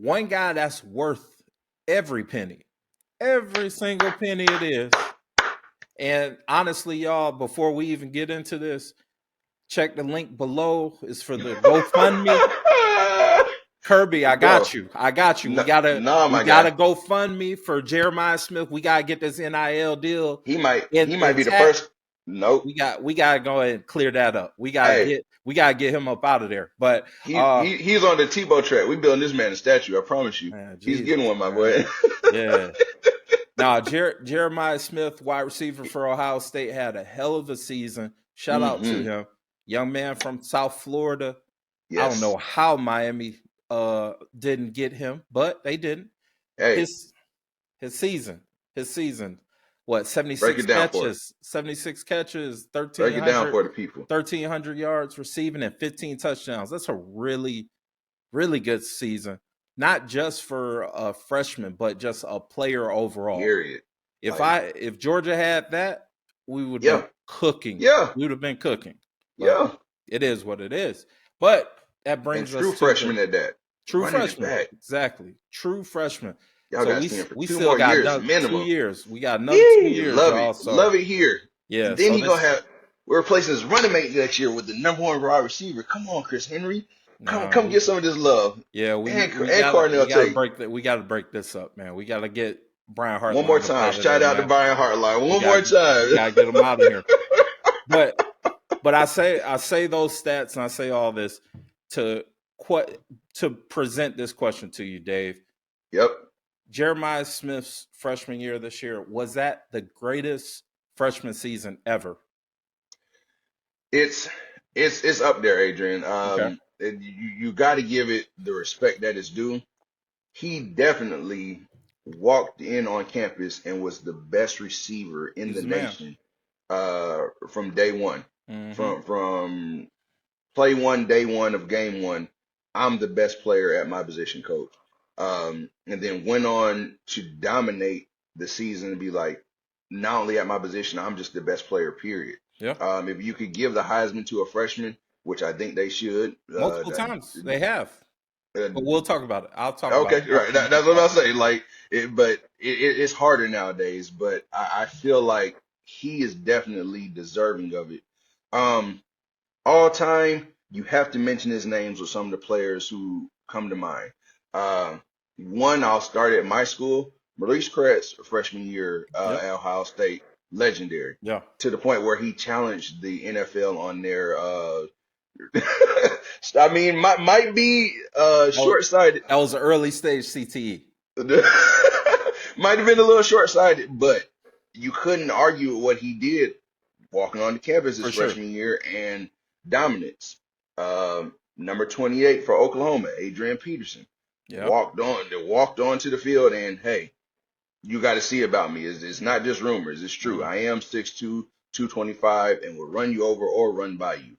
one guy that's worth every penny, every single penny it is. And honestly, y'all, before we even get into this, check the link below. It's for the GoFundMe. Kirby, I Bro, got you. I got you. no, We gotta my guy. GoFundMe for Jeremiah Smith. We gotta get this NIL deal He might be the intact. first. Nope. We gotta go ahead and clear that up. We gotta Hey, get him up out of there. But he's on the Tebow track. We building this man a statue. I promise you. man, He's Jesus, getting one, my man. boy. Yeah. Now, Jeremiah Smith, wide receiver for Ohio State, had a hell of a season. Shout out to him. Young man from South Florida. Yes. I don't know how Miami didn't get him, but they didn't. Hey, his season. What, 76 break it down catches, 76 catches, break it down for the people. 1,300 yards receiving and 15 touchdowns. That's a really, really good season. Not just for a freshman, but just a player overall. Period. If Georgia had that, we would be cooking. Yeah. We would have been cooking. But yeah. It is what it is. But that brings us true to freshman at that. True freshman. Exactly. True freshman. Y'all so got for we 2 still more got years another minimum. 2 years. We got another 2 years. Love y'all, it. so. Love it here. Yeah. And then gonna have we're replacing his running mate next year with the number 1 wide receiver. Come on, Chris Henry. Come get some of this love. Yeah, we gotta break this up, man. We gotta get Brian Hartline. One more time. Shout out to Brian Hartline. One more time. We gotta get him out of here. But I say those stats and I say all this to present this question to you, Dave. Yep. Jeremiah Smith's freshman year this year, was that the greatest freshman season ever? It's up there, Adrian. Okay. You got to give it the respect that it's due. He definitely walked in on campus and was the best receiver in the nation from day one. Mm-hmm. From play one, day one of game one, I'm the best player at my position, coach. And then went on to dominate the season and be like, not only at my position, I'm just the best player, period. Yeah. If you could give the Heisman to a freshman, which I think they should. Multiple times. They have. But we'll talk about it. I'll talk about it. Okay, right. That's what I'll say. It's harder nowadays, but I feel like he is definitely deserving of it. All time, you have to mention his names with some of the players who come to mind. One, I'll start at my school. Maurice Kretz, freshman year at Ohio State, legendary. Yeah. To the point where he challenged the NFL on their I mean, might be short-sighted. That was an early stage CTE. Might have been a little short-sighted, but you couldn't argue with what he did walking on the campus his freshman year and dominance. Number 28 for Oklahoma, Adrian Peterson. Walked on to the field, and hey, you got to see about me. It's not just rumors. It's true. I am 6'2", 225, and will run you over or run by you.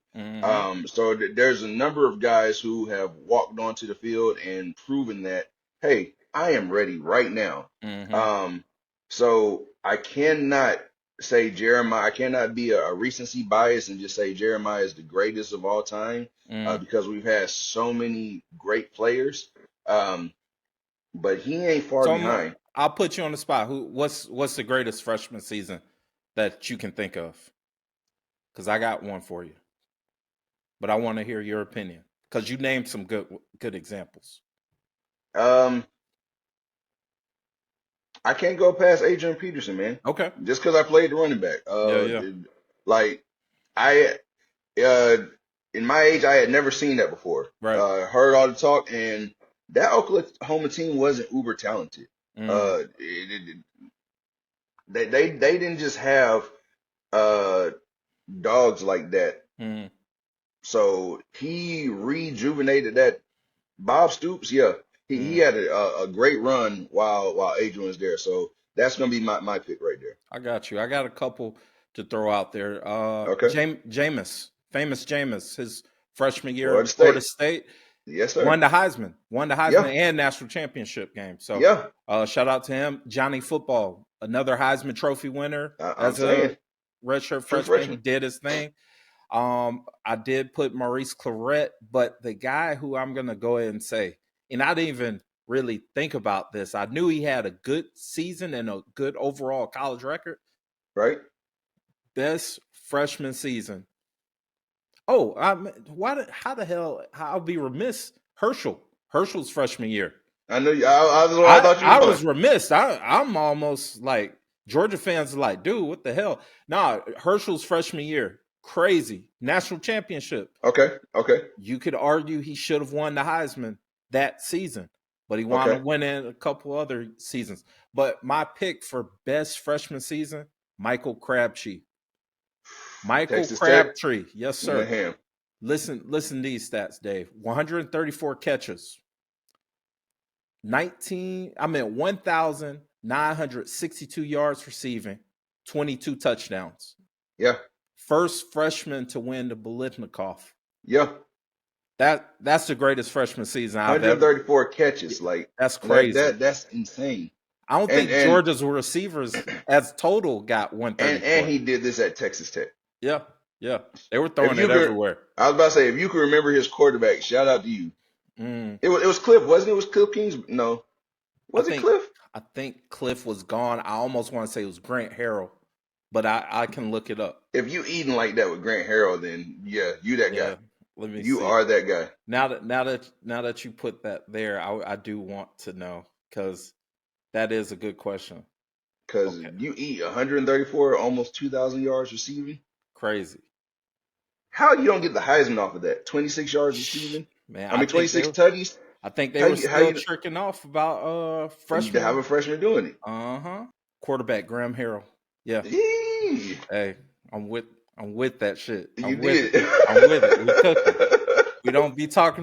So there's a number of guys who have walked onto the field and proven that, hey, I am ready right now. So I cannot say Jeremiah. I cannot be a recency bias and just say Jeremiah is the greatest of all time because we've had so many great players. But he ain't far behind. I'll put you on the spot. What's the greatest freshman season that you can think of? Because I got one for you, but I want to hear your opinion because you named some good examples. I can't go past Adrian Peterson, man. Okay. Just because I played the running back. Like in my age, I had never seen that before. Right. Heard all the talk, and that Oklahoma team wasn't uber talented. They didn't just have dogs like that. So he rejuvenated that. Bob Stoops, he had a great run while Adrian was there. So that's gonna be my pick right there. I got you. I got a couple to throw out there. Okay. Famous Jameis, his freshman year Florida at Florida State. Yes, sir. Won the Heisman and national championship game. So shout out to him. Johnny Football, another Heisman Trophy winner as a redshirt freshman. He did his thing. I did put Maurice Clarett, but the guy who I'm gonna go ahead and say, and I didn't even really think about this. I knew he had a good season and a good overall college record. Right. Best freshman season. Oh, how the hell? I'll be remiss. Herschel's freshman year. I know you. I was where I thought you I were was going. remiss. I'm almost like Georgia fans are like, dude, what the hell? Nah, Herschel's freshman year, crazy national championship. Okay. You could argue he should have won the Heisman that season, but he wound Okay. up winning a couple other seasons. But my pick for best freshman season, Michael Crabtree. Michael Texas Tech. Crabtree, yes sir. Ham. Listen to these stats, Dave. 134 catches, 1,962 yards receiving, 22 touchdowns. Yeah. First freshman to win the Biletnikoff. Yeah. That's the greatest freshman season I've 134 catches. Like that's crazy. That's insane. I don't think Georgia's receivers as total got 134. And he did this at Texas Tech. Yeah. They were throwing it everywhere. I was about to say, if you can remember his quarterback, shout out to you. It was Cliff, wasn't it? It was Cliff Kings? No. Was it Cliff? I think Cliff was gone. I almost want to say it was Grant Harrell, but I can look it up. If you eating like that with Grant Harrell, then yeah, you that guy. Let me you see. are that guy. Now that you put that there, I do want to know, because that is a good question. Because you eat 134, almost 2,000 yards receiving. Crazy. How you don't get the Heisman off of that? 26 yards receiving? Man, I mean, 26 tutties? I think they were still tricking off about freshmen. To have a freshman doing it. Quarterback Graham Harrell. Yeah. Yee. Hey, I'm with that shit. I'm with it. We cooking. We don't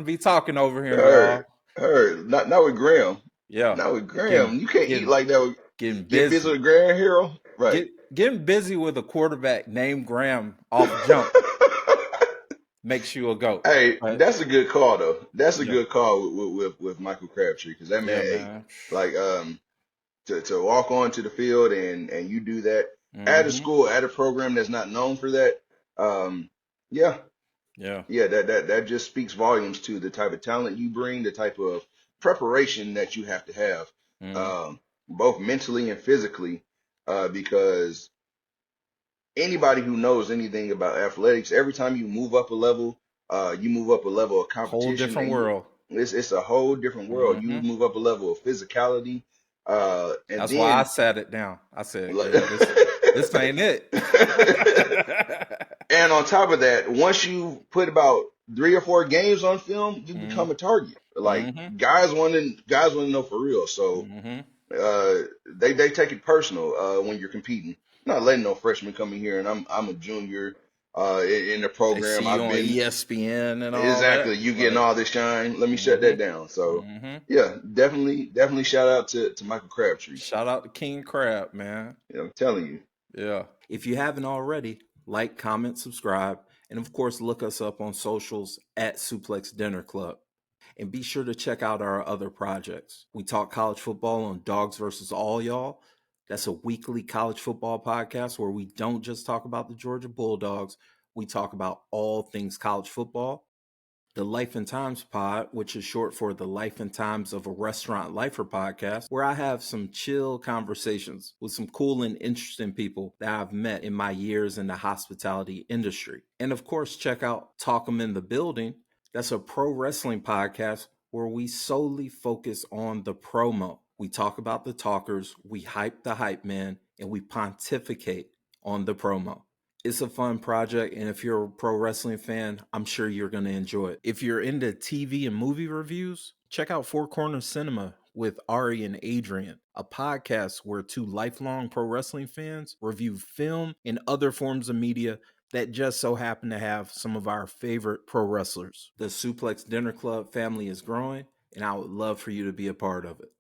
be talking over here, y'all. Not with Graham. Yeah. Not with Graham. You can't eat like that. Getting busy with Graham Harrell. Right. Getting busy with a quarterback named Graham off jump makes you a GOAT. Hey, that's a good call though. That's a good call with Michael Crabtree, because that man, like to walk onto the field and you do that at a school, at a program that's not known for that. That just speaks volumes to the type of talent you bring, the type of preparation that you have to have, both mentally and physically, because anybody who knows anything about athletics, every time you move up a level of competition. Whole different world. It's a whole different world. You move up a level of physicality. And that's why I sat it down. I said, this ain't it. And on top of that, once you put about 3 or 4 games on film, you become a target. Like guys want to know for real. So they take it personal when you're competing. Not letting no freshman come in here and I'm a junior in the program. I've been on ESPN and all exactly. that. You getting all this shine. Let me shut that down. So yeah, definitely shout out to Michael Crabtree. Shout out to King Crab, man. Yeah, I'm telling you. Yeah. If you haven't already, like, comment, subscribe, and of course look us up on socials at SuplexDinnerClub. And be sure to check out our other projects. We talk college football on Dogs versus All Y'all. That's a weekly college football podcast where we don't just talk about the Georgia Bulldogs. We talk about all things college football. The Life and Times pod, which is short for the Life and Times of a Restaurant Lifer podcast, where I have some chill conversations with some cool and interesting people that I've met in my years in the hospitality industry. And of course, check out Talk 'em in the Building. That's a pro wrestling podcast where we solely focus on the promo. We talk about the talkers, we hype the hype man, and we pontificate on the promo. It's a fun project, and if you're a pro wrestling fan, I'm sure you're going to enjoy it. If you're into TV and movie reviews, check out Four Corners Cinema with Ari and Adrian, a podcast where 2 lifelong pro wrestling fans review film and other forms of media that just so happen to have some of our favorite pro wrestlers. The Suplex Dinner Club family is growing, and I would love for you to be a part of it.